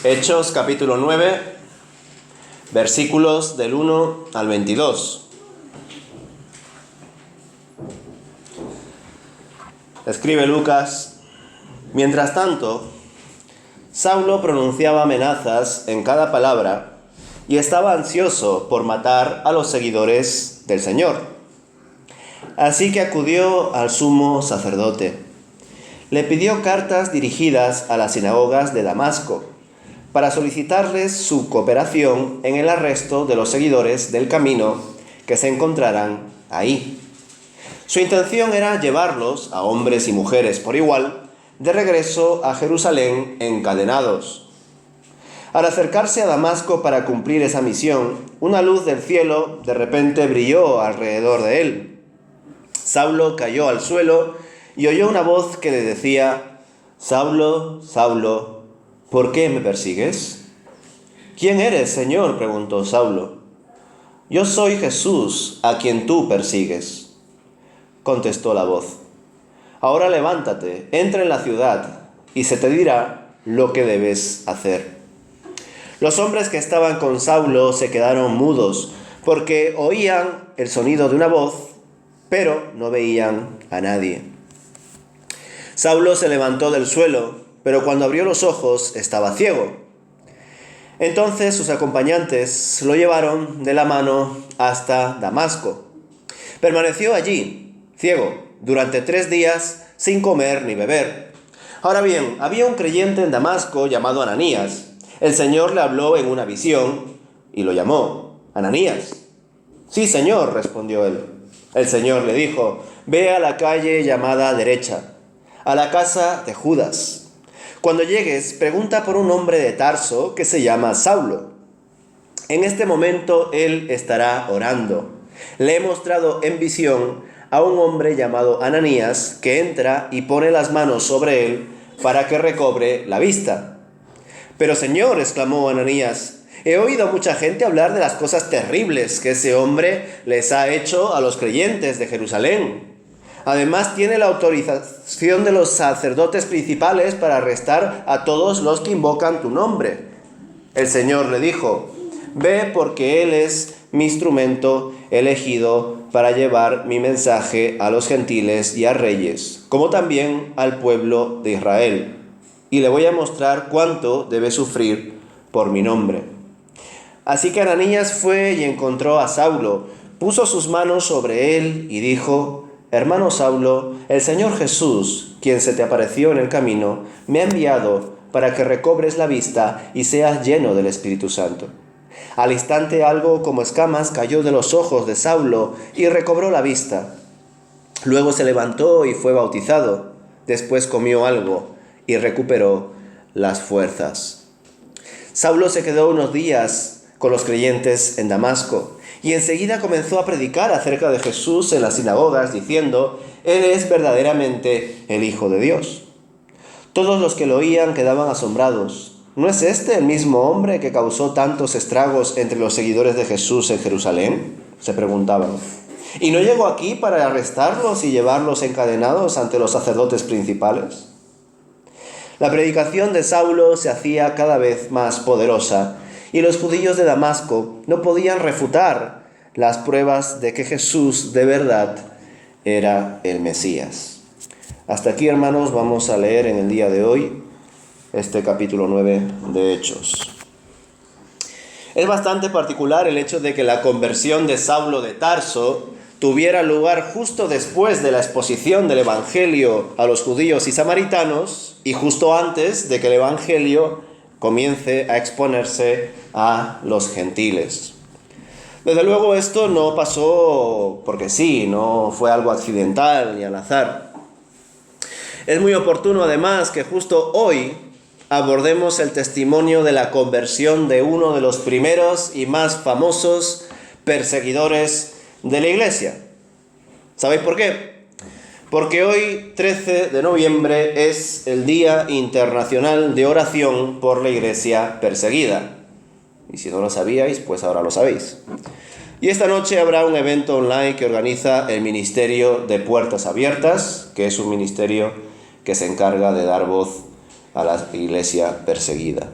Hechos capítulo 9, versículos del 1 al 22. Escribe Lucas: mientras tanto, Saulo pronunciaba amenazas en cada palabra y estaba ansioso por matar a los seguidores del Señor. Así que acudió al sumo sacerdote. Le pidió cartas dirigidas a las sinagogas de Damasco para solicitarles su cooperación en el arresto de los seguidores del camino que se encontraran ahí. Su intención era llevarlos, a hombres y mujeres por igual, de regreso a Jerusalén encadenados. Al acercarse a Damasco para cumplir esa misión, una luz del cielo de repente brilló alrededor de él. Saulo cayó al suelo y oyó una voz que le decía: «Saulo, Saulo, ¿por qué me persigues?» «¿Quién eres, Señor?», preguntó Saulo. «Yo soy Jesús, a quien tú persigues», contestó la voz. «Ahora levántate, entra en la ciudad, y se te dirá lo que debes hacer». Los hombres que estaban con Saulo se quedaron mudos, porque oían el sonido de una voz, pero no veían a nadie. Saulo se levantó del suelo, pero cuando abrió los ojos estaba ciego. Entonces sus acompañantes lo llevaron de la mano hasta Damasco. Permaneció allí, ciego, durante 3 días, sin comer ni beber. Ahora bien, había un creyente en Damasco llamado Ananías. El Señor le habló en una visión y lo llamó: «Ananías». «Sí, Señor», respondió él. El Señor le dijo: «Ve a la calle llamada Derecha, a la casa de Judas. Cuando llegues, pregunta por un hombre de Tarso que se llama Saulo. En este momento él estará orando. Le he mostrado en visión a un hombre llamado Ananías que entra y pone las manos sobre él para que recobre la vista». «Pero Señor», exclamó Ananías, «he oído a mucha gente hablar de las cosas terribles que ese hombre les ha hecho a los creyentes de Jerusalén. Además, tiene la autorización de los sacerdotes principales para arrestar a todos los que invocan tu nombre». El Señor le dijo: «Ve, porque él es mi instrumento elegido para llevar mi mensaje a los gentiles y a reyes, como también al pueblo de Israel. Y le voy a mostrar cuánto debe sufrir por mi nombre». Así que Ananías fue y encontró a Saulo, puso sus manos sobre él y dijo: «Hermano Saulo, el Señor Jesús, quien se te apareció en el camino, me ha enviado para que recobres la vista y seas lleno del Espíritu Santo». Al instante algo como escamas cayó de los ojos de Saulo y recobró la vista. Luego se levantó y fue bautizado. Después comió algo y recuperó las fuerzas. Saulo se quedó unos días con los creyentes en Damasco y enseguida comenzó a predicar acerca de Jesús en las sinagogas, diciendo: «Él es verdaderamente el Hijo de Dios». Todos los que lo oían quedaban asombrados. ¿No es este el mismo hombre que causó tantos estragos entre los seguidores de Jesús en Jerusalén?, se preguntaban. ¿Y no llegó aquí para arrestarlos y llevarlos encadenados ante los sacerdotes principales? La predicación de Saulo se hacía cada vez más poderosa y los judíos de Damasco no podían refutar las pruebas de que Jesús de verdad era el Mesías. Hasta aquí, hermanos, vamos a leer en el día de hoy este capítulo 9 de Hechos. Es bastante particular el hecho de que la conversión de Saulo de Tarso tuviera lugar justo después de la exposición del Evangelio a los judíos y samaritanos y justo antes de que el Evangelio comience a exponerse a los gentiles. Desde luego esto no pasó porque sí, no fue algo accidental ni al azar. Es muy oportuno además que justo hoy abordemos el testimonio de la conversión de uno de los primeros y más famosos perseguidores de la Iglesia. ¿Sabéis por qué? Porque hoy, 13 de noviembre, es el Día Internacional de Oración por la Iglesia Perseguida. Y si no lo sabíais, pues ahora lo sabéis. Y esta noche habrá un evento online que organiza el Ministerio de Puertas Abiertas, que es un ministerio que se encarga de dar voz a la Iglesia perseguida.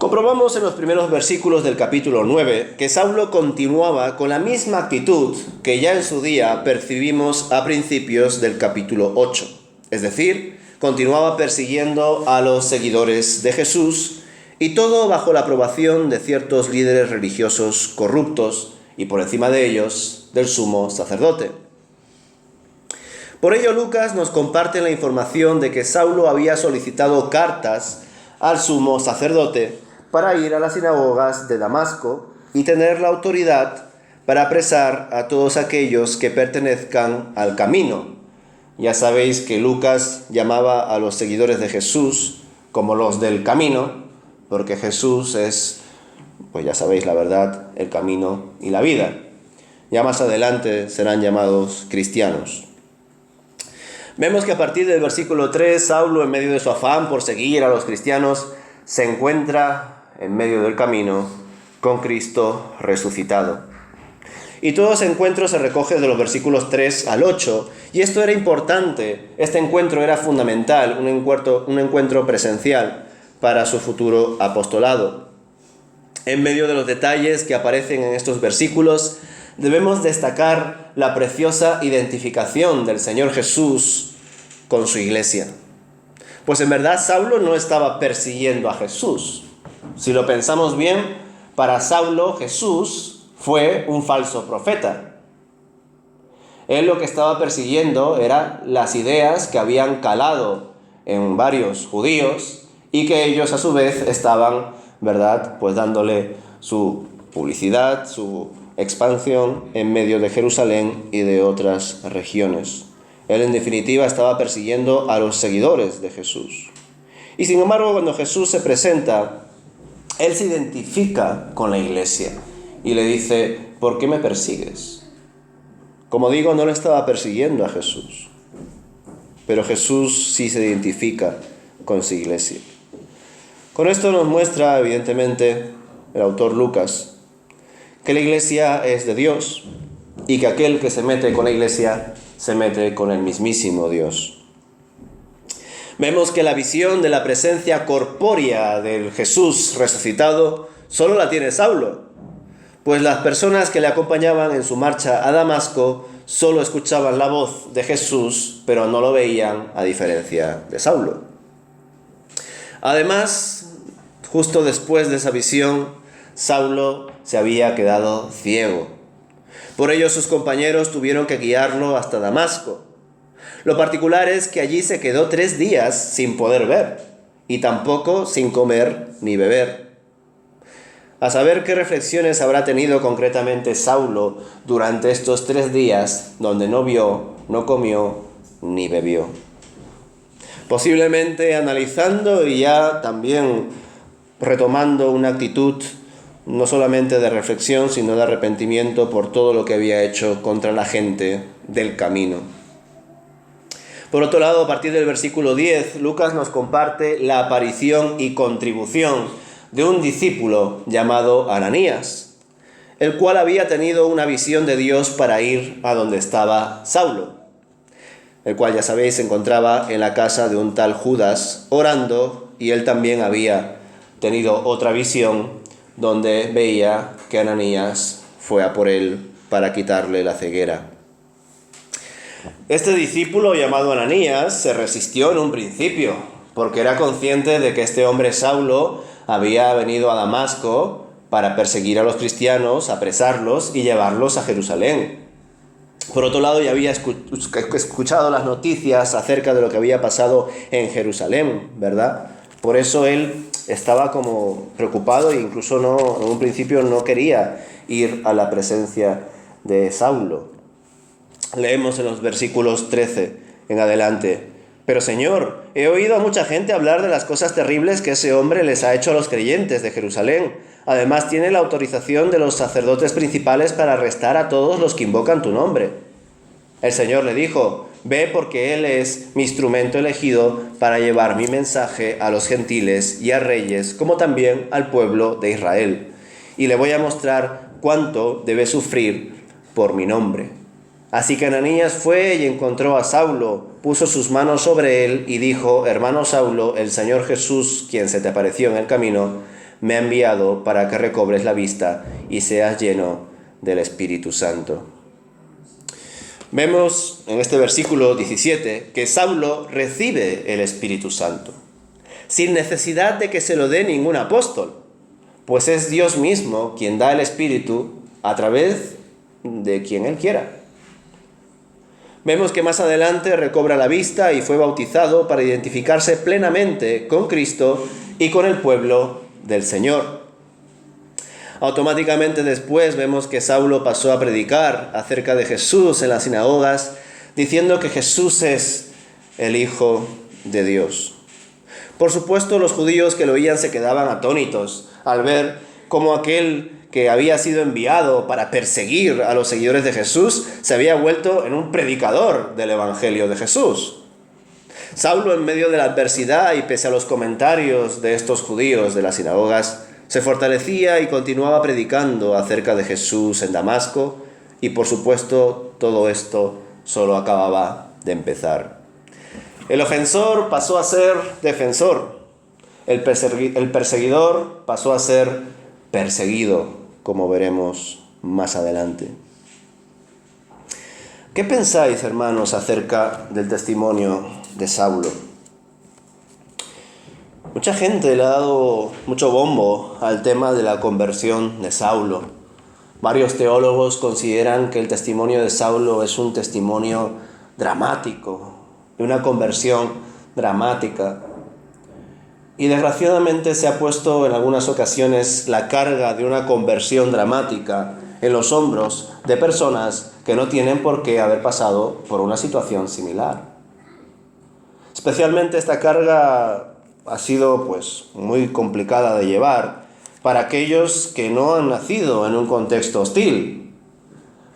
Comprobamos en los primeros versículos del capítulo 9 que Saulo continuaba con la misma actitud que ya en su día percibimos a principios del capítulo 8. Es decir, continuaba persiguiendo a los seguidores de Jesús y todo bajo la aprobación de ciertos líderes religiosos corruptos y por encima de ellos del sumo sacerdote. Por ello Lucas nos comparte la información de que Saulo había solicitado cartas al sumo sacerdote para ir a las sinagogas de Damasco y tener la autoridad para apresar a todos aquellos que pertenezcan al camino. Ya sabéis que Lucas llamaba a los seguidores de Jesús como los del camino, porque Jesús es, pues ya sabéis la verdad, el camino y la vida. Ya más adelante serán llamados cristianos. Vemos que a partir del versículo 3, Saulo, en medio de su afán por seguir a los cristianos, se encuentra en medio del camino con Cristo resucitado. Y todo ese encuentro se recoge de los versículos 3 al 8, y esto era importante, este encuentro era fundamental, un encuentro presencial para su futuro apostolado. En medio de los detalles que aparecen en estos versículos, debemos destacar la preciosa identificación del Señor Jesús con su iglesia. Pues en verdad Saulo no estaba persiguiendo a Jesús. Si lo pensamos bien, para Saulo Jesús fue un falso profeta. Él lo que estaba persiguiendo eran las ideas que habían calado en varios judíos y que ellos a su vez estaban, ¿verdad?, pues dándole su publicidad, su expansión en medio de Jerusalén y de otras regiones. Él en definitiva estaba persiguiendo a los seguidores de Jesús. Y sin embargo, cuando Jesús se presenta, Él se identifica con la iglesia y le dice: ¿por qué me persigues? Como digo, no le estaba persiguiendo a Jesús, pero Jesús sí se identifica con su iglesia. Con esto nos muestra, evidentemente, el autor Lucas, que la iglesia es de Dios y que aquel que se mete con la iglesia se mete con el mismísimo Dios. Vemos que la visión de la presencia corpórea del Jesús resucitado solo la tiene Saulo, pues las personas que le acompañaban en su marcha a Damasco solo escuchaban la voz de Jesús, pero no lo veían, a diferencia de Saulo. Además, justo después de esa visión, Saulo se había quedado ciego. Por ello sus compañeros tuvieron que guiarlo hasta Damasco. Lo particular es que allí se quedó 3 días sin poder ver y tampoco sin comer ni beber. A saber qué reflexiones habrá tenido concretamente Saulo durante estos 3 días donde no vio, no comió ni bebió. Posiblemente analizando y ya también retomando una actitud no solamente de reflexión, sino de arrepentimiento por todo lo que había hecho contra la gente del camino. Por otro lado, a partir del versículo 10, Lucas nos comparte la aparición y contribución de un discípulo llamado Ananías, el cual había tenido una visión de Dios para ir a donde estaba Saulo, el cual, ya sabéis, se encontraba en la casa de un tal Judas orando, y él también había tenido otra visión donde veía que Ananías fue a por él para quitarle la ceguera. Este discípulo llamado Ananías se resistió en un principio, porque era consciente de que este hombre Saulo había venido a Damasco para perseguir a los cristianos, apresarlos y llevarlos a Jerusalén. Por otro lado, ya había escuchado las noticias acerca de lo que había pasado en Jerusalén, ¿verdad? Por eso él estaba como preocupado e incluso en un principio no quería ir a la presencia de Saulo. Leemos en los versículos 13 en adelante: «Pero Señor, he oído a mucha gente hablar de las cosas terribles que ese hombre les ha hecho a los creyentes de Jerusalén. Además tiene la autorización de los sacerdotes principales para arrestar a todos los que invocan tu nombre». El Señor le dijo: «Ve, porque él es mi instrumento elegido para llevar mi mensaje a los gentiles y a reyes, como también al pueblo de Israel. Y le voy a mostrar cuánto debe sufrir por mi nombre». Así que Ananías fue y encontró a Saulo, puso sus manos sobre él y dijo: «Hermano Saulo, el Señor Jesús, quien se te apareció en el camino, me ha enviado para que recobres la vista y seas lleno del Espíritu Santo. Vemos en este versículo 17 que Saulo recibe el Espíritu Santo, sin necesidad de que se lo dé ningún apóstol, pues es Dios mismo quien da el Espíritu a través de quien Él quiera. Vemos que más adelante recobra la vista y fue bautizado para identificarse plenamente con Cristo y con el pueblo del Señor. Automáticamente después vemos que Saulo pasó a predicar acerca de Jesús en las sinagogas, diciendo que Jesús es el Hijo de Dios. Por supuesto, los judíos que lo oían se quedaban atónitos al ver cómo aquel que había sido enviado para perseguir a los seguidores de Jesús se había vuelto en un predicador del Evangelio de Jesús. Saulo, en medio de la adversidad y pese a los comentarios de estos judíos de las sinagogas, se fortalecía y continuaba predicando acerca de Jesús en Damasco, y por supuesto todo esto solo acababa de empezar. El ofensor pasó a ser defensor, el perseguidor pasó a ser perseguido, como veremos más adelante. ¿Qué pensáis, hermanos, acerca del testimonio de Saulo? Mucha gente le ha dado mucho bombo al tema de la conversión de Saulo. Varios teólogos consideran que el testimonio de Saulo es un testimonio dramático, de una conversión dramática. Y desgraciadamente se ha puesto en algunas ocasiones la carga de una conversión dramática en los hombros de personas que no tienen por qué haber pasado por una situación similar. Especialmente esta carga ha sido muy complicada de llevar para aquellos que no han nacido en un contexto hostil,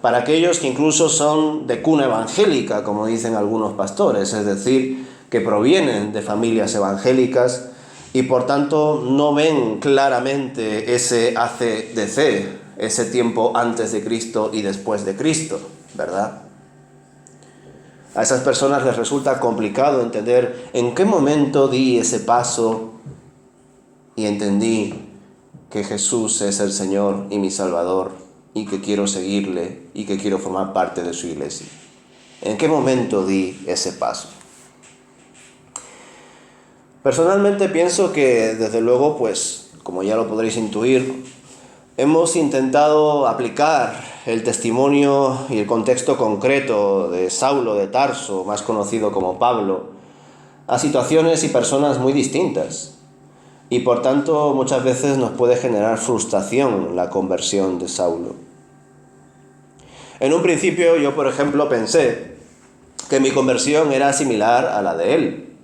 para aquellos que incluso son de cuna evangélica, como dicen algunos pastores, es decir, que provienen de familias evangélicas y por tanto no ven claramente ese ACDC, ese tiempo antes de Cristo y después de Cristo, ¿verdad? A esas personas les resulta complicado entender en qué momento di ese paso y entendí que Jesús es el Señor y mi Salvador y que quiero seguirle y que quiero formar parte de su iglesia. ¿En qué momento di ese paso? Personalmente pienso que, desde luego, como ya lo podréis intuir, hemos intentado aplicar el testimonio y el contexto concreto de Saulo de Tarso, más conocido como Pablo, a situaciones y personas muy distintas. Y por tanto, muchas veces nos puede generar frustración la conversión de Saulo. En un principio, yo, por ejemplo, pensé que mi conversión era similar a la de él,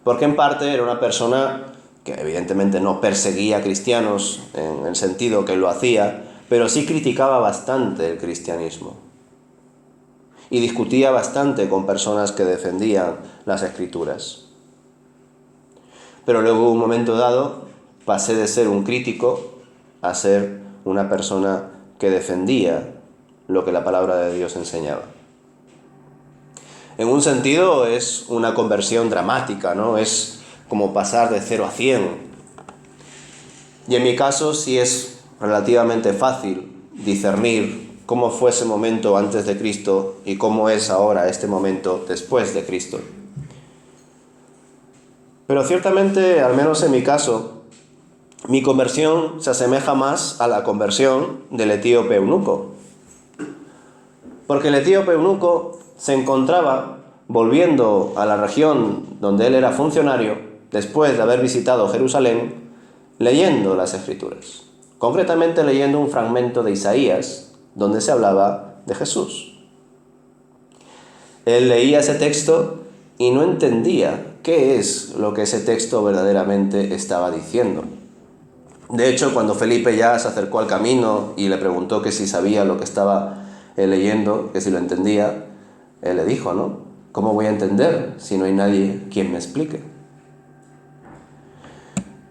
porque en parte era una persona que evidentemente no perseguía a cristianos en el sentido que lo hacía, pero sí criticaba bastante el cristianismo y discutía bastante con personas que defendían las Escrituras. Pero luego, en un momento dado, pasé de ser un crítico a ser una persona que defendía lo que la palabra de Dios enseñaba. En un sentido es una conversión dramática, ¿no? Es como pasar de 0 a 100. Y en mi caso sí es relativamente fácil discernir cómo fue ese momento antes de Cristo y cómo es ahora este momento después de Cristo. Pero ciertamente, al menos en mi caso, mi conversión se asemeja más a la conversión del etíope eunuco. Porque el etíope eunuco se encontraba volviendo a la región donde él era funcionario, después de haber visitado Jerusalén, leyendo las Escrituras. Concretamente leyendo un fragmento de Isaías, donde se hablaba de Jesús. Él leía ese texto y no entendía qué es lo que ese texto verdaderamente estaba diciendo. De hecho, cuando Felipe ya se acercó al camino y le preguntó que si sabía lo que estaba leyendo, que si lo entendía, él le dijo, ¿no? ¿Cómo voy a entender si no hay nadie quien me explique?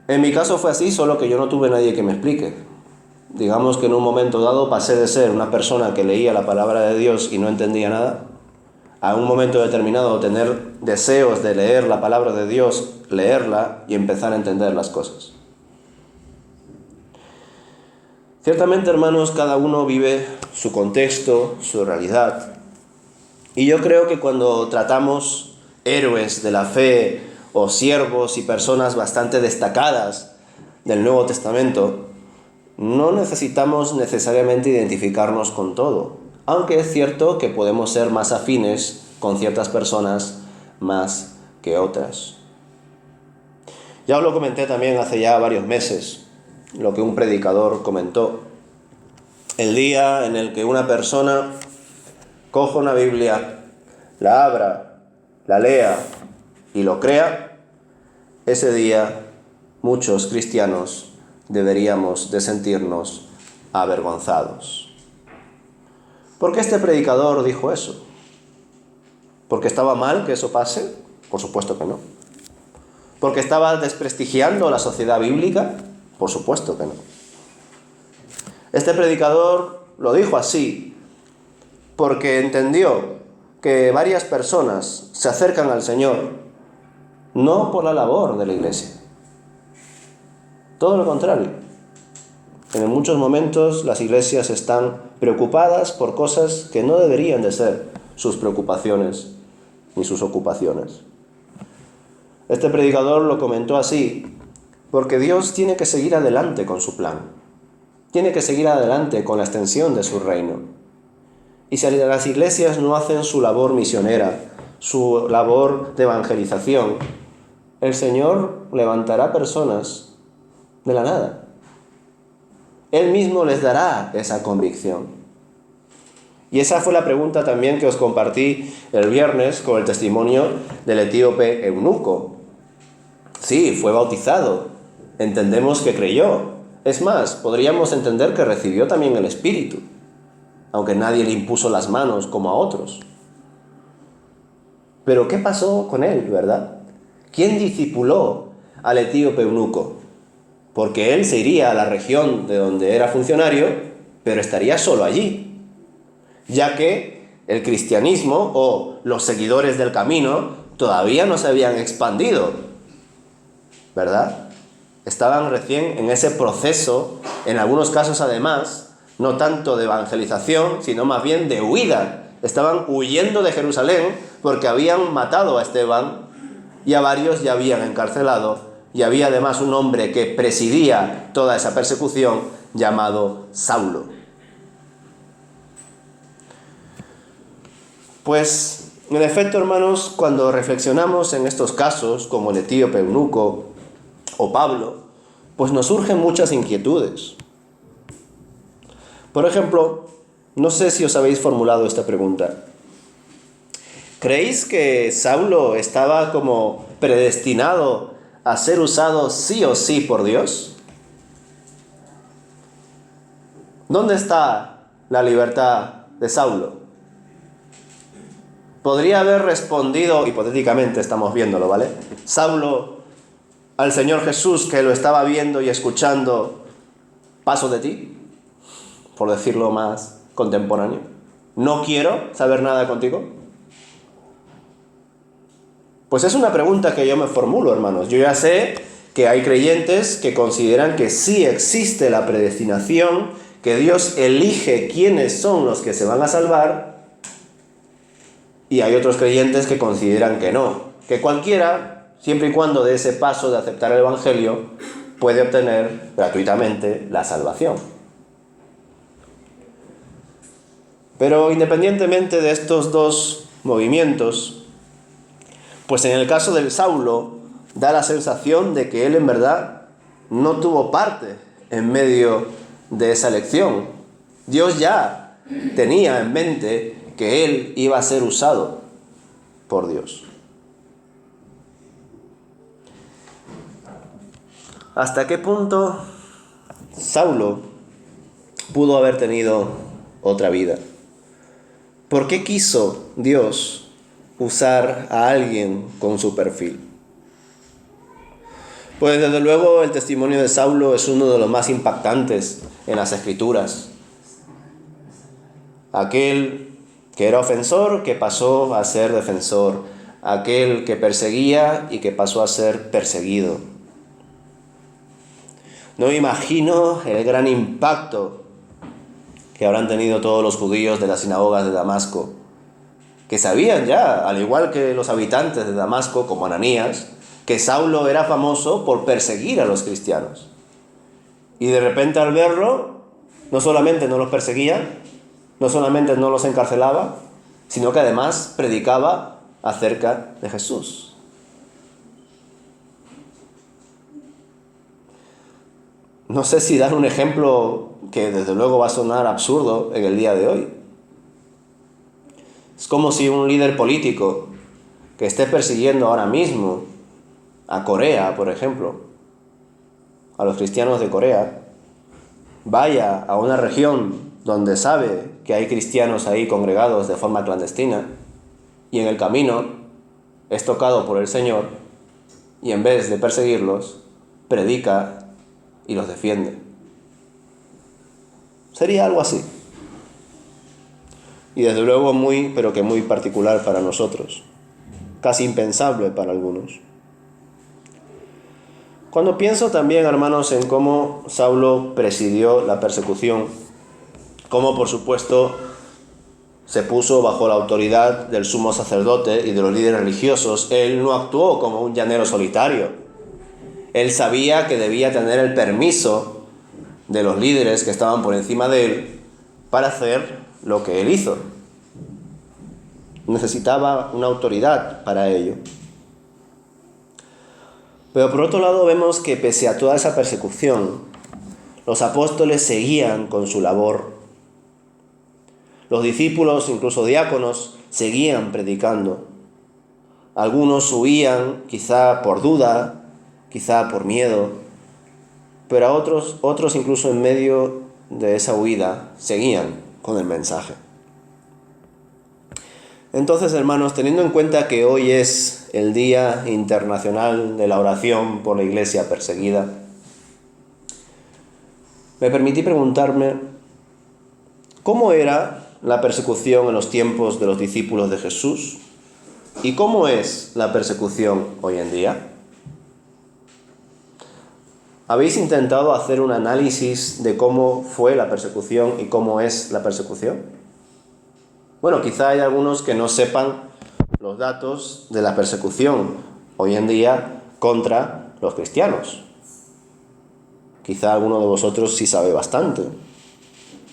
En mi caso fue así, solo que yo no tuve nadie que me explique. Digamos que en un momento dado pasé de ser una persona que leía la palabra de Dios y no entendía nada, a un momento determinado tener deseos de leer la palabra de Dios, leerla y empezar a entender las cosas. Ciertamente, hermanos, cada uno vive su contexto, su realidad. Y yo creo que cuando tratamos héroes de la fe o siervos y personas bastante destacadas del Nuevo Testamento, no necesitamos necesariamente identificarnos con todo, aunque es cierto que podemos ser más afines con ciertas personas más que otras. Ya os lo comenté también hace ya varios meses, lo que un predicador comentó. El día en el que una persona coja una Biblia, la abra, la lea y lo crea, ese día muchos cristianos deberíamos de sentirnos avergonzados. ¿Por qué este predicador dijo eso? ¿Porque estaba mal que eso pase? Por supuesto que no. ¿Porque estaba desprestigiando la sociedad bíblica? Por supuesto que no. Este predicador lo dijo así porque entendió que varias personas se acercan al Señor no por la labor de la iglesia. Todo lo contrario. En muchos momentos las iglesias están preocupadas por cosas que no deberían de ser sus preocupaciones ni sus ocupaciones. Este predicador lo comentó así porque Dios tiene que seguir adelante con su plan. Tiene que seguir adelante con la extensión de su reino. Y si las iglesias no hacen su labor misionera, su labor de evangelización, el Señor levantará personas de la nada. Él mismo les dará esa convicción. Y esa fue la pregunta también que os compartí el viernes con el testimonio del etíope eunuco. Sí, fue bautizado. Entendemos que creyó. Es más, podríamos entender que recibió también el Espíritu, aunque nadie le impuso las manos como a otros. Pero ¿qué pasó con él, verdad? ¿Quién discipuló al etíope eunuco? Porque él se iría a la región de donde era funcionario, pero estaría solo allí, ya que el cristianismo o los seguidores del camino todavía no se habían expandido, ¿verdad? Estaban recién en ese proceso, en algunos casos además, no tanto de evangelización, sino más bien de huida. Estaban huyendo de Jerusalén porque habían matado a Esteban y a varios ya habían encarcelado, y había además un hombre que presidía toda esa persecución llamado Saulo. Pues, en efecto, hermanos, cuando reflexionamos en estos casos, como el etíope eunuco o Pablo, pues nos surgen muchas inquietudes. Por ejemplo, no sé si os habéis formulado esta pregunta. ¿Creéis que Saulo estaba como predestinado a ser usado sí o sí por Dios? ¿Dónde está la libertad de Saulo? Podría haber respondido, hipotéticamente estamos viéndolo, ¿vale? Saulo al Señor Jesús, que lo estaba viendo y escuchando, paso de ti, por decirlo más contemporáneo. No quiero saber nada contigo. Pues es una pregunta que yo me formulo, hermanos. Yo ya sé que hay creyentes que consideran que sí existe la predestinación, que Dios elige quiénes son los que se van a salvar, y hay otros creyentes que consideran que no, que cualquiera, siempre y cuando dé ese paso de aceptar el Evangelio, puede obtener gratuitamente la salvación. Pero independientemente de estos dos movimientos, pues en el caso del Saulo, da la sensación de que él en verdad no tuvo parte en medio de esa elección. Dios ya tenía en mente que él iba a ser usado por Dios. ¿Hasta qué punto Saulo pudo haber tenido otra vida? ¿Por qué quiso Dios usar a alguien con su perfil? Pues desde luego el testimonio de Saulo es uno de los más impactantes en las Escrituras. Aquel que era ofensor, que pasó a ser defensor. Aquel que perseguía y que pasó a ser perseguido. No me imagino el gran impacto que habrán tenido todos los judíos de las sinagogas de Damasco, que sabían ya, al igual que los habitantes de Damasco, como Ananías, que Saulo era famoso por perseguir a los cristianos. Y de repente al verlo, no solamente no los perseguía, no solamente no los encarcelaba, sino que además predicaba acerca de Jesús. No sé si dar un ejemplo que desde luego va a sonar absurdo en el día de hoy. Es como si un líder político que esté persiguiendo ahora mismo a Corea, por ejemplo, a los cristianos de Corea, vaya a una región donde sabe que hay cristianos ahí congregados de forma clandestina y en el camino es tocado por el Señor y en vez de perseguirlos, predica y los defiende. Sería algo así. Y desde luego pero que muy particular para nosotros. Casi impensable para algunos. Cuando pienso también, hermanos, en cómo Saulo presidió la persecución, cómo por supuesto se puso bajo la autoridad del sumo sacerdote y de los líderes religiosos, él no actuó como un llanero solitario. Él sabía que debía tener el permiso de los líderes que estaban por encima de él para hacer lo que él hizo. Necesitaba una autoridad para ello. Pero por otro lado vemos que pese a toda esa persecución, los apóstoles seguían con su labor. Los discípulos, incluso diáconos, seguían predicando. Algunos huían, quizá por duda, quizá por miedo, pero a otros incluso en medio de esa huida seguían con el mensaje. Entonces, hermanos, teniendo en cuenta que hoy es el Día Internacional de la Oración por la Iglesia Perseguida, me permití preguntarme cómo era la persecución en los tiempos de los discípulos de Jesús y cómo es la persecución hoy en día. ¿Habéis intentado hacer un análisis de cómo fue la persecución y cómo es la persecución? Bueno, quizá hay algunos que no sepan los datos de la persecución hoy en día contra los cristianos. Quizá alguno de vosotros sí sabe bastante,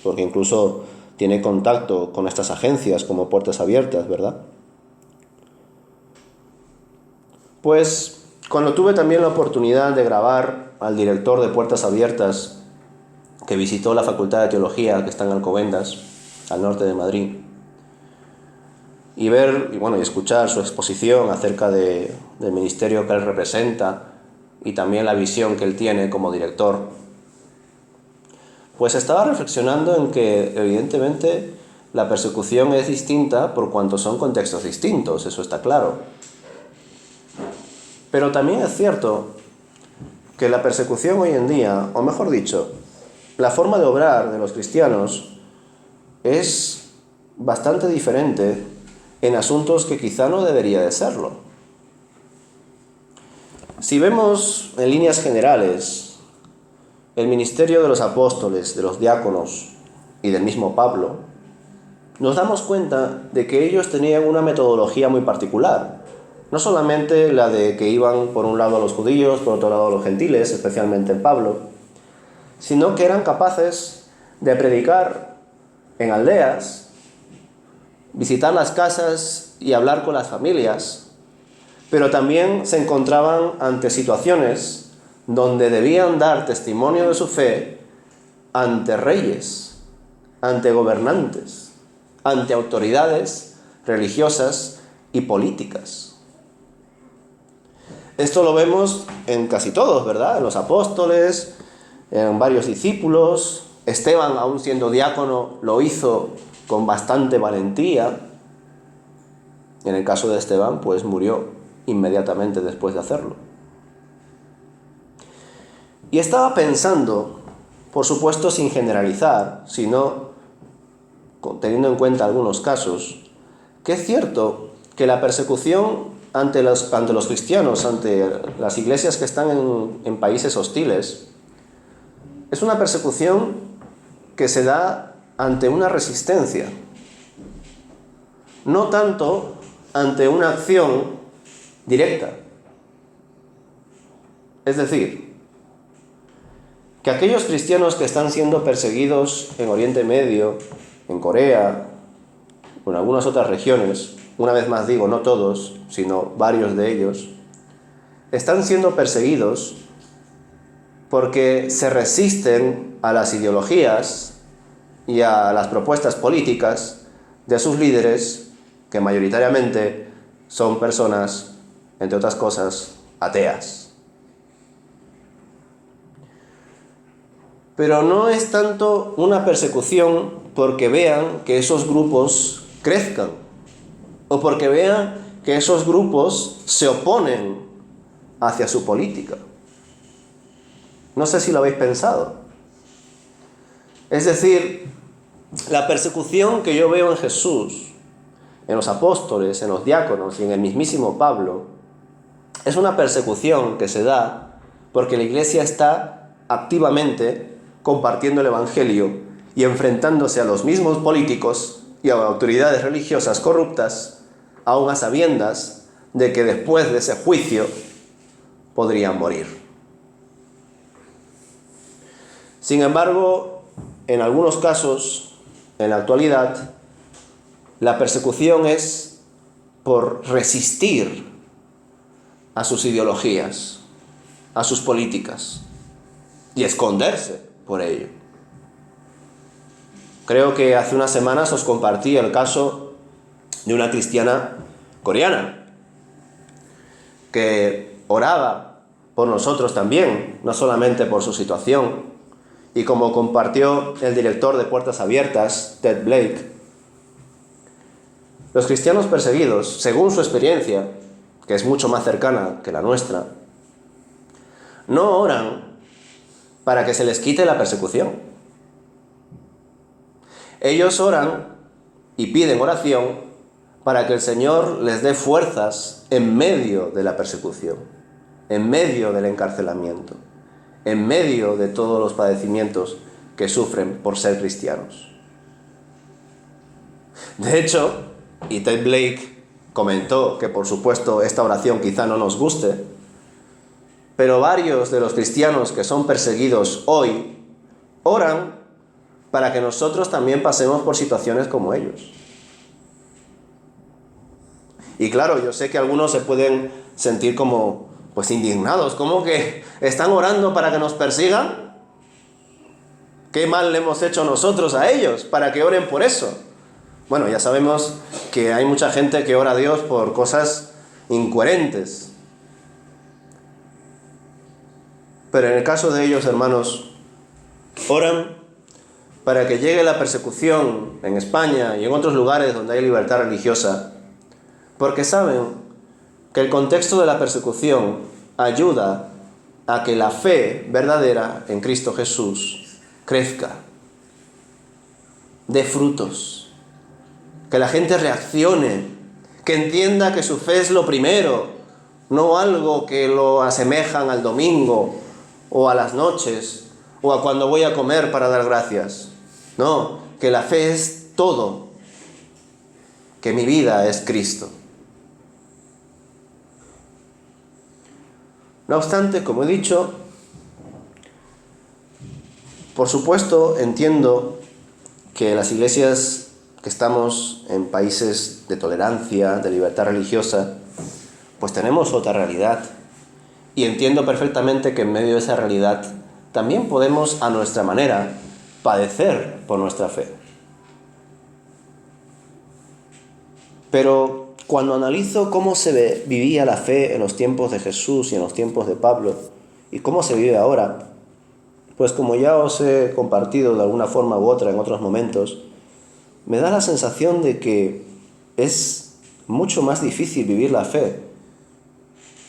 porque incluso tiene contacto con estas agencias como Puertas Abiertas, ¿verdad? Pues cuando tuve también la oportunidad de grabar al director de Puertas Abiertas, que visitó la Facultad de Teología que está en Alcobendas, al norte de Madrid, y ver y escuchar su exposición acerca del ministerio que él representa y también la visión que él tiene como director, pues estaba reflexionando en que evidentemente la persecución es distinta por cuanto son contextos distintos, eso está claro. Pero también es cierto que la persecución hoy en día, o mejor dicho, la forma de obrar de los cristianos es bastante diferente en asuntos que quizá no debería de serlo. Si vemos en líneas generales el ministerio de los apóstoles, de los diáconos y del mismo Pablo, nos damos cuenta de que ellos tenían una metodología muy particular. No solamente la de que iban por un lado a los judíos, por otro lado a los gentiles, especialmente en Pablo, sino que eran capaces de predicar en aldeas, visitar las casas y hablar con las familias, pero también se encontraban ante situaciones donde debían dar testimonio de su fe ante reyes, ante gobernantes, ante autoridades religiosas y políticas. Esto lo vemos en casi todos, ¿verdad? En los apóstoles, en varios discípulos. Esteban, aún siendo diácono, lo hizo con bastante valentía. En el caso de Esteban, pues murió inmediatamente después de hacerlo. Y estaba pensando, por supuesto sin generalizar, sino teniendo en cuenta algunos casos, que es cierto que la persecución ante los cristianos, ante las iglesias que están en países hostiles, es una persecución que se da ante una resistencia, no tanto ante una acción directa. Es decir, que aquellos cristianos que están siendo perseguidos en Oriente Medio, en Corea, o en algunas otras regiones, una vez más digo, no todos, sino varios de ellos, están siendo perseguidos porque se resisten a las ideologías y a las propuestas políticas de sus líderes, que mayoritariamente son personas, entre otras cosas, ateas. Pero no es tanto una persecución porque vean que esos grupos crezcan, o porque vean que esos grupos se oponen hacia su política. No sé si lo habéis pensado. Es decir, la persecución que yo veo en Jesús, en los apóstoles, en los diáconos y en el mismísimo Pablo, es una persecución que se da porque la Iglesia está activamente compartiendo el Evangelio y enfrentándose a los mismos políticos y a autoridades religiosas corruptas, aun a sabiendas de que después de ese juicio podrían morir. Sin embargo, en algunos casos, en la actualidad, la persecución es por resistir a sus ideologías, a sus políticas, y esconderse por ello. Creo que hace unas semanas os compartí el caso de una cristiana coreana que oraba por nosotros también, no solamente por su situación, y como compartió el director de Puertas Abiertas, Ted Blake, los cristianos perseguidos, según su experiencia, que es mucho más cercana que la nuestra, no oran para que se les quite la persecución. Ellos oran y piden oración para que el Señor les dé fuerzas en medio de la persecución, en medio del encarcelamiento, en medio de todos los padecimientos que sufren por ser cristianos. De hecho, y Ted Blake comentó que por supuesto esta oración quizá no nos guste, pero varios de los cristianos que son perseguidos hoy oran para que nosotros también pasemos por situaciones como ellos. Y claro, yo sé que algunos se pueden sentir como indignados, ¿cómo que están orando para que nos persigan? ¿Qué mal le hemos hecho nosotros a ellos para que oren por eso? Bueno, ya sabemos que hay mucha gente que ora a Dios por cosas incoherentes. Pero en el caso de ellos, hermanos, oran para que llegue la persecución en España y en otros lugares donde hay libertad religiosa, porque saben que el contexto de la persecución ayuda a que la fe verdadera en Cristo Jesús crezca, dé frutos, que la gente reaccione, que entienda que su fe es lo primero, no algo que lo asemejan al domingo o a las noches o a cuando voy a comer para dar gracias. No, que la fe es todo, que mi vida es Cristo. No obstante, como he dicho, por supuesto entiendo que las iglesias que estamos en países de tolerancia, de libertad religiosa, pues tenemos otra realidad. Y entiendo perfectamente que en medio de esa realidad también podemos, a nuestra manera, padecer por nuestra fe. Pero cuando analizo cómo se vivía la fe en los tiempos de Jesús y en los tiempos de Pablo, y cómo se vive ahora, pues como ya os he compartido de alguna forma u otra en otros momentos, me da la sensación de que es mucho más difícil vivir la fe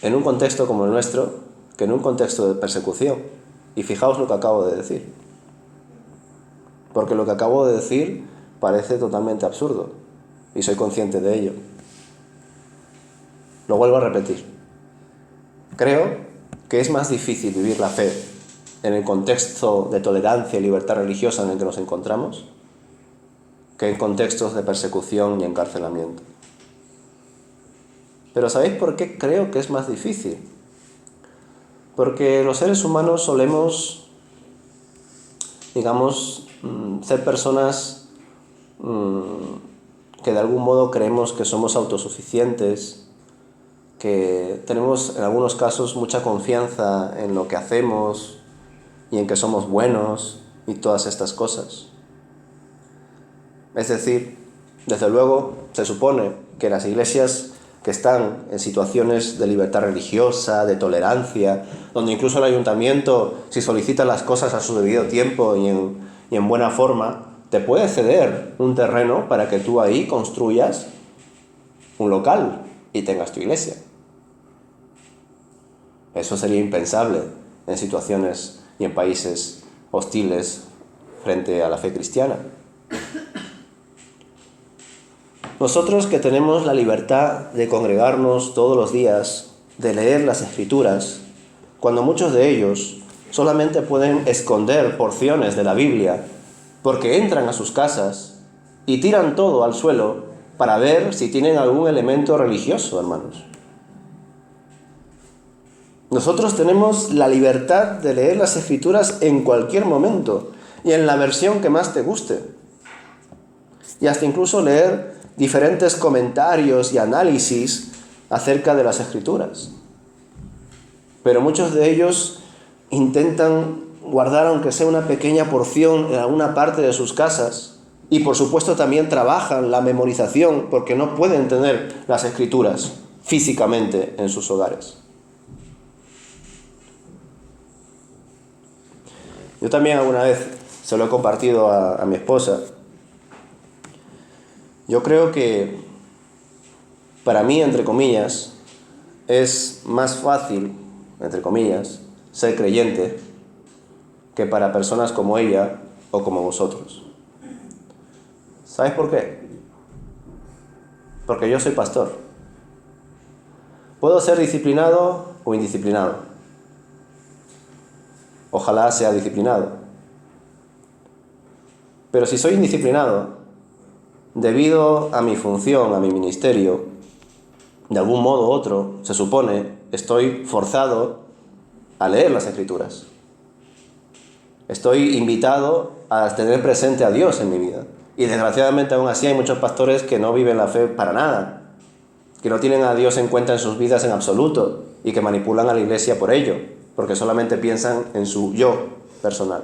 en un contexto como el nuestro que en un contexto de persecución. Y fijaos lo que acabo de decir. Porque lo que acabo de decir parece totalmente absurdo, y soy consciente de ello. Lo vuelvo a repetir. Creo que es más difícil vivir la fe en el contexto de tolerancia y libertad religiosa en el que nos encontramos que en contextos de persecución y encarcelamiento. Pero ¿sabéis por qué creo que es más difícil? Porque los seres humanos solemos, digamos, ser personas que de algún modo creemos que somos autosuficientes, que tenemos en algunos casos mucha confianza en lo que hacemos y en que somos buenos y todas estas cosas. Es decir, desde luego se supone que las iglesias que están en situaciones de libertad religiosa, de tolerancia, donde incluso el ayuntamiento, si solicita las cosas a su debido tiempo y en buena forma, te puede ceder un terreno para que tú ahí construyas un local y tengas tu iglesia. Eso sería impensable en situaciones y en países hostiles frente a la fe cristiana. Nosotros que tenemos la libertad de congregarnos todos los días, de leer las Escrituras, cuando muchos de ellos solamente pueden esconder porciones de la Biblia, porque entran a sus casas y tiran todo al suelo para ver si tienen algún elemento religioso, hermanos. Nosotros tenemos la libertad de leer las Escrituras en cualquier momento y en la versión que más te guste. Y hasta incluso leer diferentes comentarios y análisis acerca de las Escrituras. Pero muchos de ellos intentan guardar aunque sea una pequeña porción en alguna parte de sus casas y por supuesto también trabajan la memorización porque no pueden tener las Escrituras físicamente en sus hogares. Yo también alguna vez se lo he compartido a mi esposa. Yo creo que para mí, entre comillas, es más fácil, entre comillas, ser creyente que para personas como ella o como vosotros. ¿Sabes por qué? Porque yo soy pastor. Puedo ser disciplinado o indisciplinado. Ojalá sea disciplinado. Pero si soy indisciplinado, debido a mi función, a mi ministerio, de algún modo u otro, se supone, estoy forzado a leer las Escrituras. Estoy invitado a tener presente a Dios en mi vida. Y desgraciadamente aún así hay muchos pastores que no viven la fe para nada, que no tienen a Dios en cuenta en sus vidas en absoluto y que manipulan a la iglesia por ello, porque solamente piensan en su yo personal.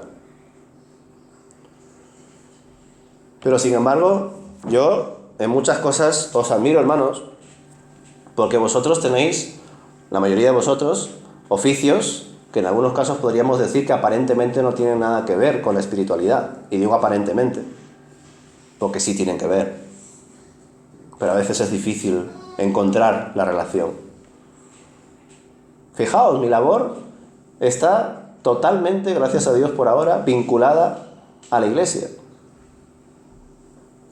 Pero sin embargo, yo en muchas cosas os admiro, hermanos, porque vosotros tenéis, la mayoría de vosotros, oficios que en algunos casos podríamos decir que aparentemente no tienen nada que ver con la espiritualidad. Y digo aparentemente, porque sí tienen que ver. Pero a veces es difícil encontrar la relación. Fijaos, mi labor está totalmente, gracias a Dios por ahora, vinculada a la iglesia.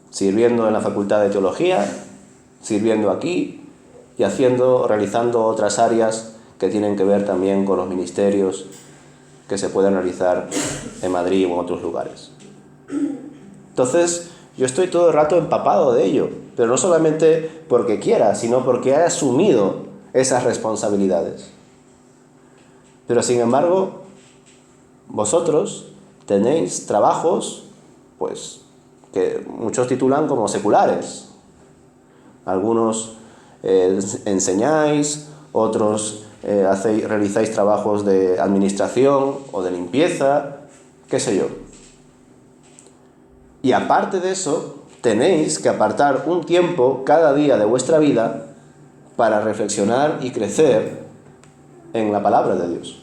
Sirviendo en la Facultad de Teología, sirviendo aquí y realizando otras áreas que tienen que ver también con los ministerios que se pueden realizar en Madrid o en otros lugares. Entonces, yo estoy todo el rato empapado de ello, pero no solamente porque quiera, sino porque he asumido esas responsabilidades. Pero sin embargo, vosotros tenéis trabajos, pues, que muchos titulan como seculares. Algunos enseñáis, otros realizáis trabajos de administración o de limpieza, qué sé yo. Y aparte de eso, tenéis que apartar un tiempo cada día de vuestra vida para reflexionar y crecer en la palabra de Dios.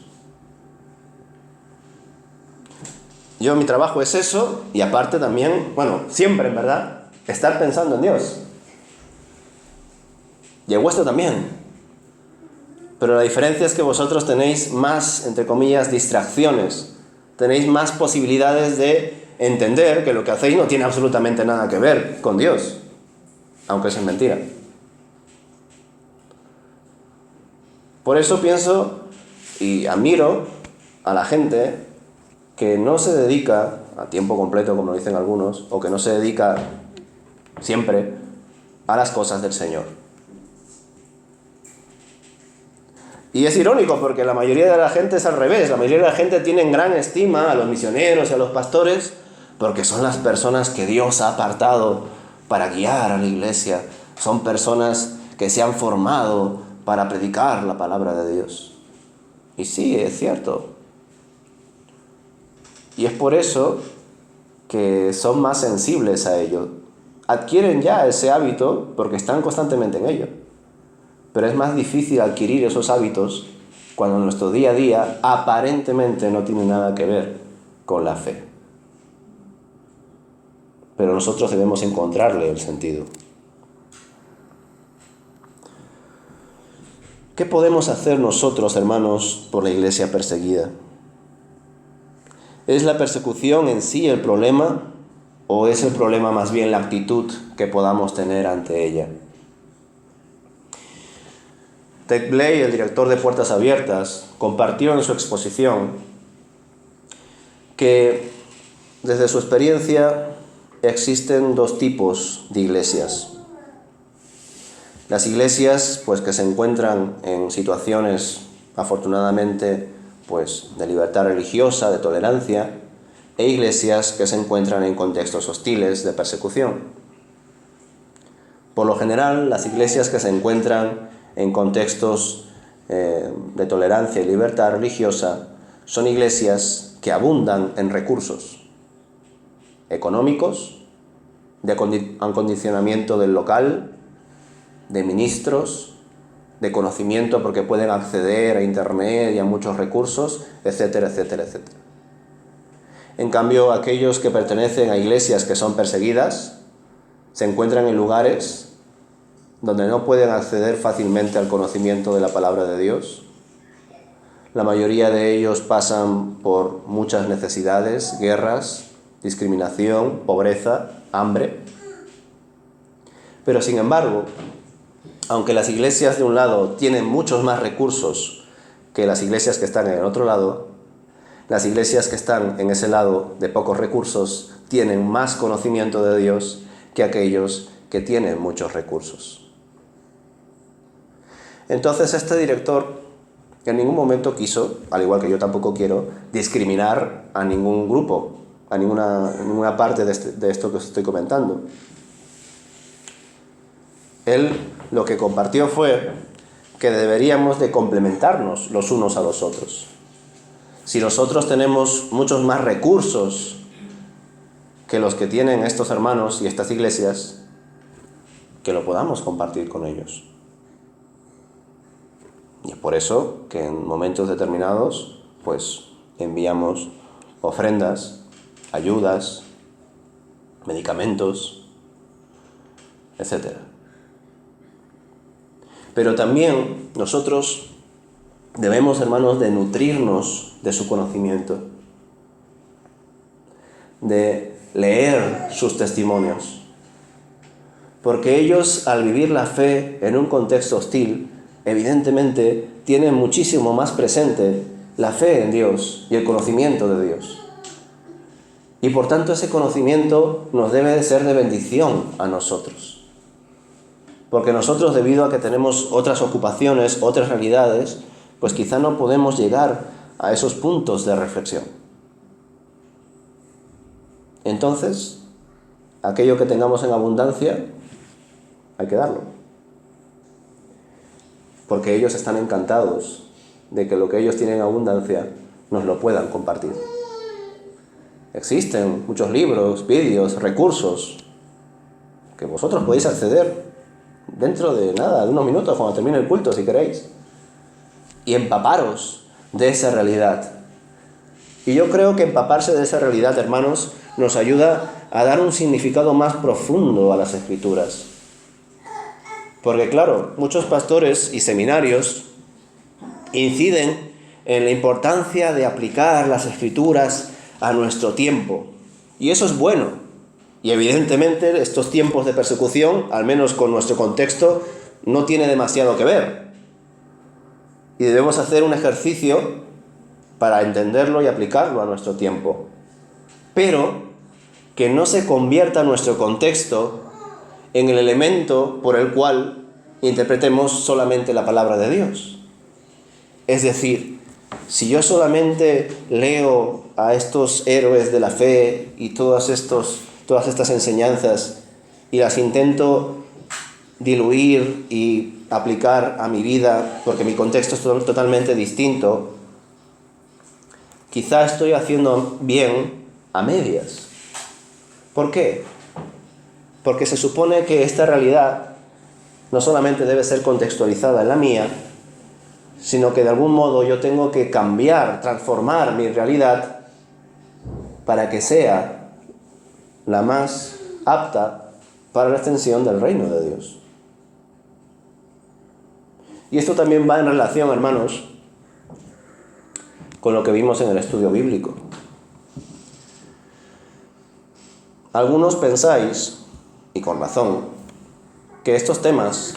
Yo, mi trabajo es eso, y aparte también, siempre en verdad, estar pensando en Dios. Y el vuestro también. Pero la diferencia es que vosotros tenéis más, entre comillas, distracciones. Tenéis más posibilidades de entender que lo que hacéis no tiene absolutamente nada que ver con Dios. Aunque eso es mentira. Por eso pienso y admiro a la gente que no se dedica a tiempo completo, como lo dicen algunos, o que no se dedica siempre a las cosas del Señor. Y es irónico porque la mayoría de la gente es al revés. La mayoría de la gente tiene en gran estima a los misioneros y a los pastores porque son las personas que Dios ha apartado para guiar a la iglesia. Son personas que se han formado para predicar la palabra de Dios. Y sí, es cierto. Y es por eso que son más sensibles a ello. Adquieren ya ese hábito porque están constantemente en ello. Pero es más difícil adquirir esos hábitos cuando nuestro día a día aparentemente no tiene nada que ver con la fe. Pero nosotros debemos encontrarle el sentido. ¿Qué podemos hacer nosotros, hermanos, por la iglesia perseguida? ¿Es la persecución en sí el problema o es el problema más bien la actitud que podamos tener ante ella? Ted Blay, el director de Puertas Abiertas, compartió en su exposición que desde su experiencia existen dos tipos de iglesias. Las iglesias que se encuentran en situaciones, afortunadamente, de libertad religiosa, de tolerancia, e iglesias que se encuentran en contextos hostiles de persecución. Por lo general, las iglesias que se encuentran en contextos de tolerancia y libertad religiosa son iglesias que abundan en recursos económicos, de acondicionamiento del local, de ministros, de conocimiento porque pueden acceder a internet y a muchos recursos, etcétera, etcétera, etcétera. En cambio, aquellos que pertenecen a iglesias que son perseguidas se encuentran en lugares donde no pueden acceder fácilmente al conocimiento de la palabra de Dios. La mayoría de ellos pasan por muchas necesidades, guerras, discriminación, pobreza, hambre. Pero sin embargo, aunque las iglesias de un lado tienen muchos más recursos que las iglesias que están en el otro lado, las iglesias que están en ese lado de pocos recursos tienen más conocimiento de Dios que aquellos que tienen muchos recursos. Entonces este director en ningún momento quiso, al igual que yo tampoco quiero, discriminar a ningún grupo, a ninguna parte de esto que os estoy comentando. Él lo que compartió fue que deberíamos de complementarnos los unos a los otros. Si nosotros tenemos muchos más recursos que los que tienen estos hermanos y estas iglesias, que lo podamos compartir con ellos. Y es por eso que en momentos determinados, enviamos ofrendas, ayudas, medicamentos, etc. Pero también nosotros debemos, hermanos, de nutrirnos de su conocimiento, de leer sus testimonios, porque ellos, al vivir la fe en un contexto hostil, evidentemente tienen muchísimo más presente la fe en Dios y el conocimiento de Dios. Y por tanto ese conocimiento nos debe de ser de bendición a nosotros. Porque nosotros, debido a que tenemos otras ocupaciones, otras realidades, quizá no podemos llegar a esos puntos de reflexión. Entonces, aquello que tengamos en abundancia, hay que darlo. Porque ellos están encantados de que lo que ellos tienen en abundancia nos lo puedan compartir. Existen muchos libros, vídeos, recursos que vosotros podéis acceder dentro de nada, de unos minutos cuando termine el culto, si queréis, y empaparos de esa realidad. Y yo creo que empaparse de esa realidad, hermanos, nos ayuda a dar un significado más profundo a las Escrituras. Porque claro, muchos pastores y seminarios inciden en la importancia de aplicar las Escrituras a nuestro tiempo. Y eso es bueno. Y evidentemente estos tiempos de persecución, al menos con nuestro contexto, no tiene demasiado que ver. Y debemos hacer un ejercicio para entenderlo y aplicarlo a nuestro tiempo, pero que no se convierta nuestro contexto en el elemento por el cual interpretemos solamente la palabra de Dios. Es decir, si yo solamente leo a estos héroes de la fe y todas estas enseñanzas y las intento diluir y aplicar a mi vida porque mi contexto es totalmente distinto, quizá estoy haciendo bien a medias. ¿Por qué? Porque se supone que esta realidad no solamente debe ser contextualizada en la mía, sino que de algún modo yo tengo que cambiar, transformar mi realidad para que sea la más apta para la extensión del reino de Dios. Y esto también va en relación, hermanos, con lo que vimos en el estudio bíblico. Algunos pensáis, y con razón, que estos temas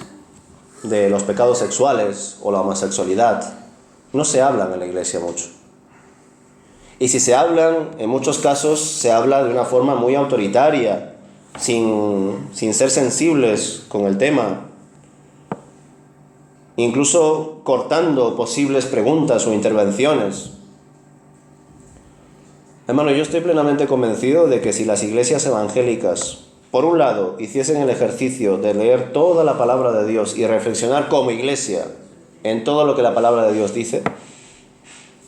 de los pecados sexuales o la homosexualidad no se hablan en la iglesia mucho. Y si se hablan, en muchos casos se habla de una forma muy autoritaria, sin ser sensibles con el tema, incluso cortando posibles preguntas o intervenciones. Hermano, yo estoy plenamente convencido de que si las iglesias evangélicas, por un lado, hiciesen el ejercicio de leer toda la palabra de Dios y reflexionar como iglesia en todo lo que la palabra de Dios dice,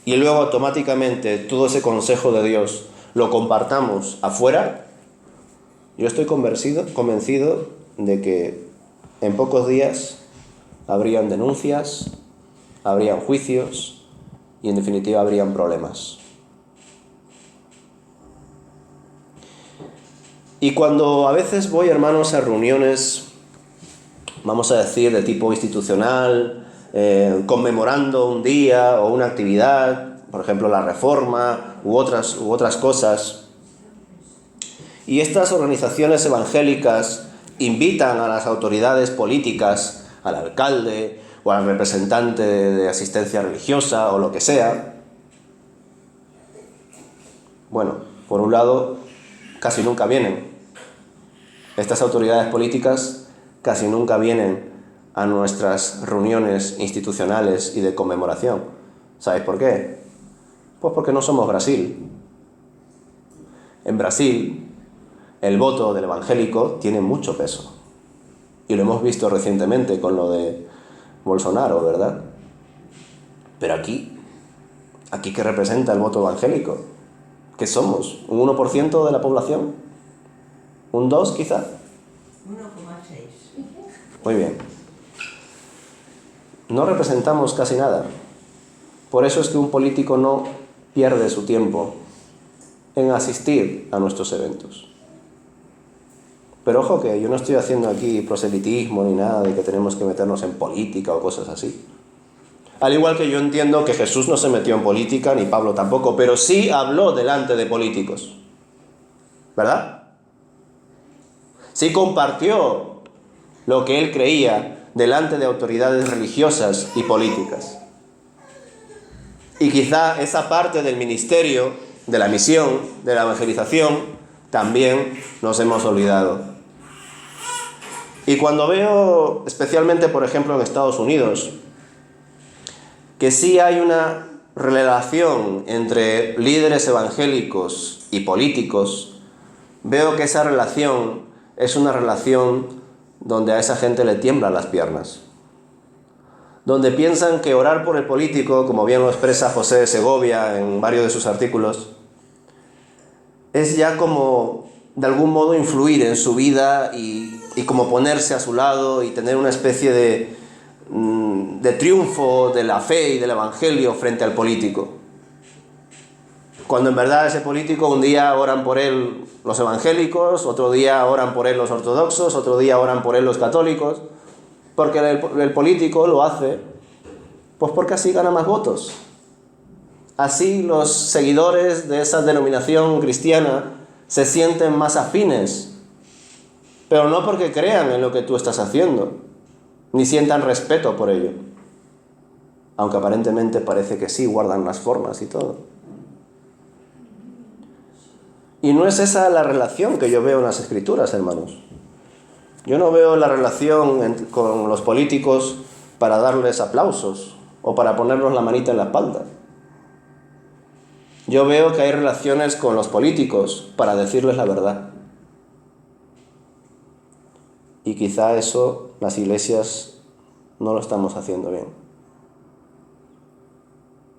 y luego automáticamente todo ese consejo de Dios lo compartamos afuera, yo estoy convencido de que en pocos días habrían denuncias, habrían juicios y en definitiva habrían problemas. Y cuando a veces voy, hermanos, a reuniones, vamos a decir, de tipo institucional, conmemorando un día o una actividad, por ejemplo la Reforma u otras cosas, y estas organizaciones evangélicas invitan a las autoridades políticas, al alcalde o al representante de asistencia religiosa o lo que sea, bueno, por un lado, casi nunca vienen. Estas autoridades políticas casi nunca vienen a nuestras reuniones institucionales y de conmemoración. ¿Sabéis por qué? Pues porque no somos Brasil. En Brasil, el voto del evangélico tiene mucho peso. Y lo hemos visto recientemente con lo de Bolsonaro, ¿verdad? Pero aquí ¿qué representa el voto evangélico? ¿Qué somos? ¿Un 1% de la población? ¿Un 2 quizá? 1,6. Muy bien. No representamos casi nada. Por eso es que un político no pierde su tiempo en asistir a nuestros eventos. Pero ojo que yo no estoy haciendo aquí proselitismo ni nada de que tenemos que meternos en política o cosas así. Al igual que yo entiendo que Jesús no se metió en política, ni Pablo tampoco, pero sí habló delante de políticos. ¿Verdad? Sí compartió lo que él creía delante de autoridades religiosas y políticas. Y quizá esa parte del ministerio, de la misión, de la evangelización, también nos hemos olvidado. Y cuando veo, especialmente por ejemplo en Estados Unidos, que sí hay una relación entre líderes evangélicos y políticos, veo que esa relación es una relación donde a esa gente le tiemblan las piernas. Donde piensan que orar por el político, como bien lo expresa José de Segovia en varios de sus artículos, es ya como de algún modo influir en su vida y como ponerse a su lado y tener una especie de triunfo de la fe y del evangelio frente al político. Cuando en verdad ese político, un día oran por él los evangélicos, otro día oran por él los ortodoxos, otro día oran por él los católicos, porque el político lo hace pues porque así gana más votos. Así los seguidores de esa denominación cristiana se sienten más afines, pero no porque crean en lo que tú estás haciendo, ni sientan respeto por ello. aunque aparentemente parece que sí, guardan las formas y todo. Y no es esa la relación que yo veo en las Escrituras, hermanos. Yo no veo la relación con los políticos para darles aplausos o para ponernos la manita en la espalda. Yo veo que hay relaciones con los políticos para decirles la verdad. Y quizá eso las iglesias no lo estamos haciendo bien.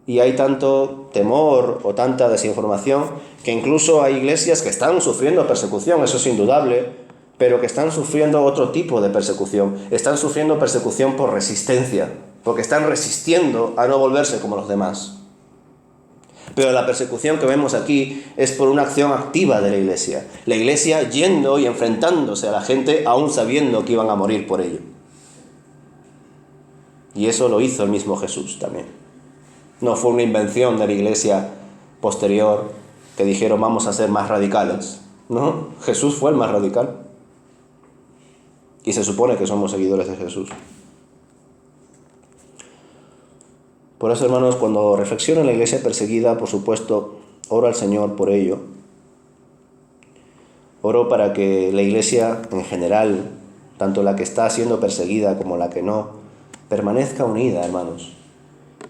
Y hay tanto temor o tanta desinformación que incluso hay iglesias que están sufriendo persecución, eso es indudable, pero que están sufriendo otro tipo de persecución. Están sufriendo persecución por resistencia, porque están resistiendo a no volverse como los demás. Pero la persecución que vemos aquí es por una acción activa de la iglesia. La iglesia yendo y enfrentándose a la gente aún sabiendo que iban a morir por ello. Y eso lo hizo el mismo Jesús también. No fue una invención de la iglesia posterior que dijeron vamos a ser más radicales. No, Jesús fue el más radical. Y se supone que somos seguidores de Jesús. Por eso, hermanos, cuando reflexiono en la iglesia perseguida, por supuesto, oro al Señor por ello. Oro para que la iglesia en general, tanto la que está siendo perseguida como la que no, permanezca unida, hermanos,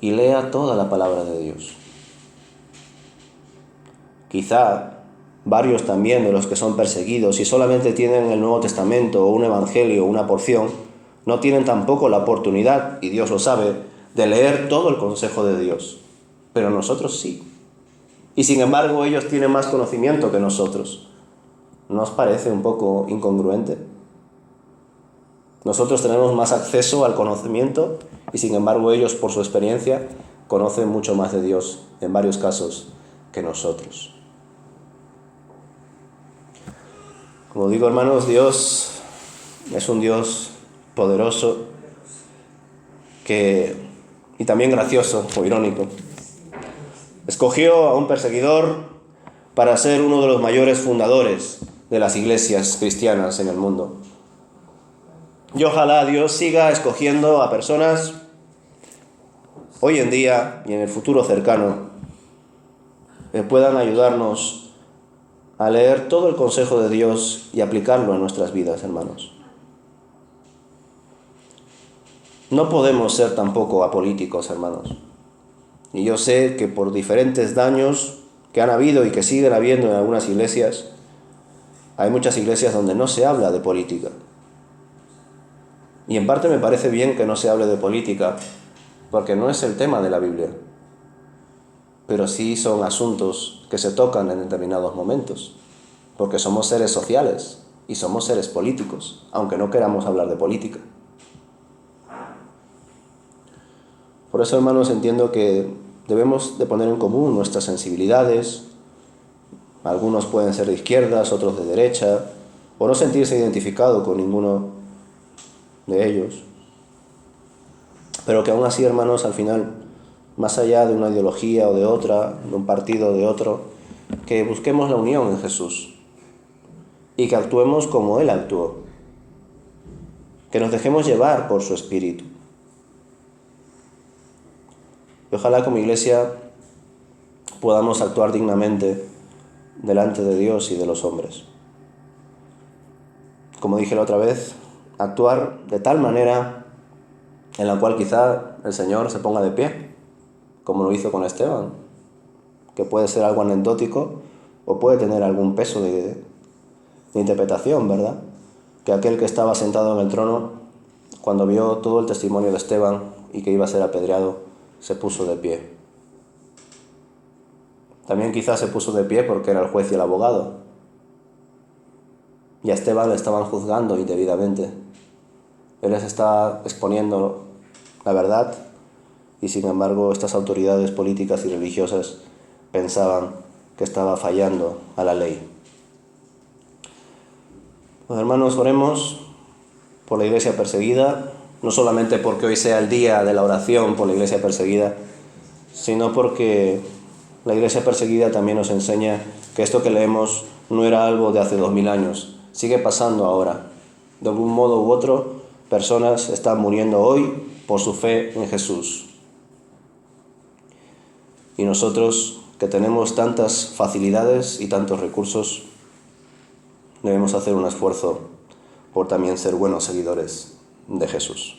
y lea toda la palabra de Dios. Quizá varios también de los que son perseguidos y solamente tienen el Nuevo Testamento o un evangelio o una porción, no tienen tampoco la oportunidad, y Dios lo sabe, de leer todo el consejo de Dios. Pero nosotros sí. Y sin embargo ellos tienen más conocimiento que nosotros. ¿No os parece un poco incongruente? Nosotros tenemos más acceso al conocimiento y sin embargo ellos, por su experiencia, conocen mucho más de Dios, en varios casos, que nosotros. Como digo, hermanos, Dios es un Dios poderoso y también gracioso o irónico. Escogió a un perseguidor para ser uno de los mayores fundadores de las iglesias cristianas en el mundo. Y ojalá Dios siga escogiendo a personas hoy en día y en el futuro cercano que puedan ayudarnos a leer todo el consejo de Dios y aplicarlo en nuestras vidas, hermanos. No podemos ser tampoco apolíticos, hermanos. Y yo sé que por diferentes daños que han habido y que siguen habiendo en algunas iglesias, hay muchas iglesias donde no se habla de política. Y en parte me parece bien que no se hable de política, porque no es el tema de la Biblia. Pero sí son asuntos que se tocan en determinados momentos, porque somos seres sociales y somos seres políticos, aunque no queramos hablar de política. Por eso, hermanos, entiendo que debemos de poner en común nuestras sensibilidades. Algunos pueden ser de izquierdas, otros de derecha, o no sentirse identificado con ninguno de ellos. Pero que aún así, hermanos, al final, más allá de una ideología o de otra, de un partido o de otro, que busquemos la unión en Jesús y que actuemos como Él actuó, que nos dejemos llevar por su Espíritu. Y ojalá como iglesia podamos actuar dignamente delante de Dios y de los hombres. Como dije la otra vez, actuar de tal manera en la cual quizá el Señor se ponga de pie, como lo hizo con Esteban, que puede ser algo anecdótico o puede tener algún peso de interpretación, ¿verdad? Que aquel que estaba sentado en el trono, cuando vio todo el testimonio de Esteban y que iba a ser apedreado, se puso de pie. También quizás se puso de pie porque era el juez y el abogado. Y a Esteban le estaban juzgando indebidamente. Él les está exponiendo la verdad y sin embargo estas autoridades políticas y religiosas pensaban que estaba fallando a la ley. Pues hermanos, oremos por la iglesia perseguida, no solamente porque hoy sea el día de la oración por la iglesia perseguida, sino porque la iglesia perseguida también nos enseña que esto que leemos no era algo de hace 2000 años, sigue pasando ahora. De algún modo u otro, personas están muriendo hoy por su fe en Jesús. Y nosotros, que tenemos tantas facilidades y tantos recursos, debemos hacer un esfuerzo por también ser buenos seguidores de Jesús.